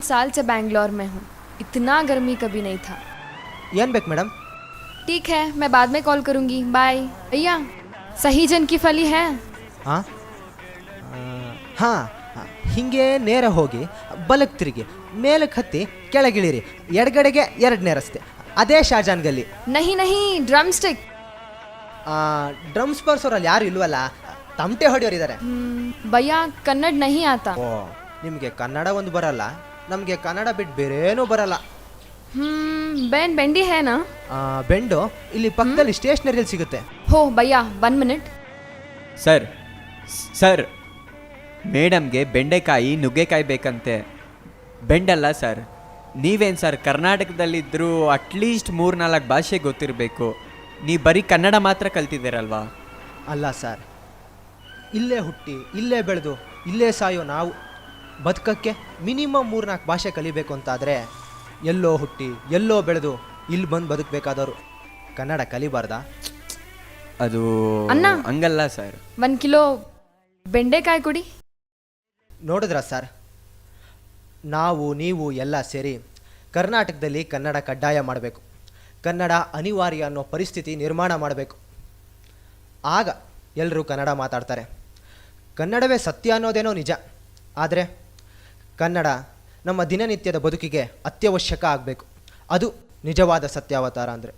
साल से बैंगलोर में हूँ, इतना गर्मी कभी नहीं था। ಏನು ಬೇಕು ಮೇಡಮ್? ठीक है, मैं बाद में कॉल करूँगी, बाय। भैया सही जन की फली है? ಹಾಂ ಹಾಂ, ಹೀಗೆ ನೇರ ಹೋಗಿ ಬಲಕ್ಕೆ ತಿರುಗಿ ಮೇಲಕ್ಕೆ ಹತ್ತಿ ಕೆಳಗಿಳಿರಿ, ಎಡಗಡೆಗೆ 2ನೇ ರಸ್ತೆ, ಅದೇ ಶಾಜಾನ್ ಗಲ್ಲಿ. नहीं नहीं, ड्रम स्टिक। ಡ್ರಮ್ಸ್ ಬರ್ಸೋರಲ್ಲಿ ಯಾರು ಇಲ್ವಲ್ಲ, ತಮಟೆ ಹೊಡೆಯೋರಿದ್ದಾರೆ. भैया कन्नड़ नहीं आता। ಓ, ನಿಮಗೆ ಕನ್ನಡ ಒಂದು ಬರಲ್ಲ, ನಮಗೆ ಕನ್ನಡ ಬಿಟ್ಟು ಬೇರೇನೂ ಬರಲ್ಲ. बैन बेंडी है ना? ಬೆಂಡು ಇಲ್ಲಿ ಪಕ್ಕದಲ್ಲಿ ಸ್ಟೇಷನರಿಯಲ್ಲಿ ಸಿಗುತ್ತೆ. हो भैया 1 मिनट। ಸರ್ ಸರ್, ಮೇಡಮ್ಗೆ ಬೆಂಡೆಕಾಯಿ ನುಗ್ಗೆಕಾಯಿ ಬೇಕಂತೆ. ಬೆಂಡಲ್ಲ ಸರ್. ನೀವೇನು ಸರ್, ಕರ್ನಾಟಕದಲ್ಲಿದ್ದರೂ ಅಟ್ಲೀಸ್ಟ್ 3-4 ಭಾಷೆ ಗೊತ್ತಿರಬೇಕು. ನೀವು ಬರೀ ಕನ್ನಡ ಮಾತ್ರ ಕಲ್ತಿದ್ದೀರಲ್ವಾ? ಅಲ್ಲ ಸರ್, ಇಲ್ಲೇ ಹುಟ್ಟಿ ಇಲ್ಲೇ ಬೆಳೆದು ಇಲ್ಲೇ ಸಾಯೋ ನಾವು ಬದುಕಕ್ಕೆ ಮಿನಿಮಮ್ 3-4 ಭಾಷೆ ಕಲಿಬೇಕು ಅಂತಾದರೆ ಎಲ್ಲೋ ಹುಟ್ಟಿ ಎಲ್ಲೋ ಬೆಳೆದು ಇಲ್ಲಿ ಬಂದು ಬದುಕಬೇಕಾದವರು ಕನ್ನಡ ಕಲಿಬಾರ್ದಾ? ಅದು ಅಣ್ಣ. ಹಂಗಲ್ಲ ಸರ್. 1 किलो ಬೆಂಡೆಕಾಯಿ ಕೊಡಿ. ನೋಡಿದ್ರಾ ಸರ್, ನಾವು ನೀವು ಎಲ್ಲ ಸೇರಿ ಕರ್ನಾಟಕದಲ್ಲಿ ಕನ್ನಡ ಕಡ್ಡಾಯ ಮಾಡಬೇಕು, ಕನ್ನಡ ಅನಿವಾರ್ಯ ಅನ್ನೋ ಪರಿಸ್ಥಿತಿ ನಿರ್ಮಾಣ ಮಾಡಬೇಕು. ಆಗ ಎಲ್ಲರೂ ಕನ್ನಡ ಮಾತಾಡ್ತಾರೆ. ಕನ್ನಡವೇ ಸತ್ಯ ಅನ್ನೋದೇನೋ ನಿಜ, ಆದರೆ ಕನ್ನಡ ನಮ್ಮ ದಿನನಿತ್ಯದ ಬದುಕಿಗೆ ಅತ್ಯವಶ್ಯಕ ಆಗಬೇಕು. ಅದು ನಿಜವಾದ ಸತ್ಯಾವತಾರ ಅಂದರೆ.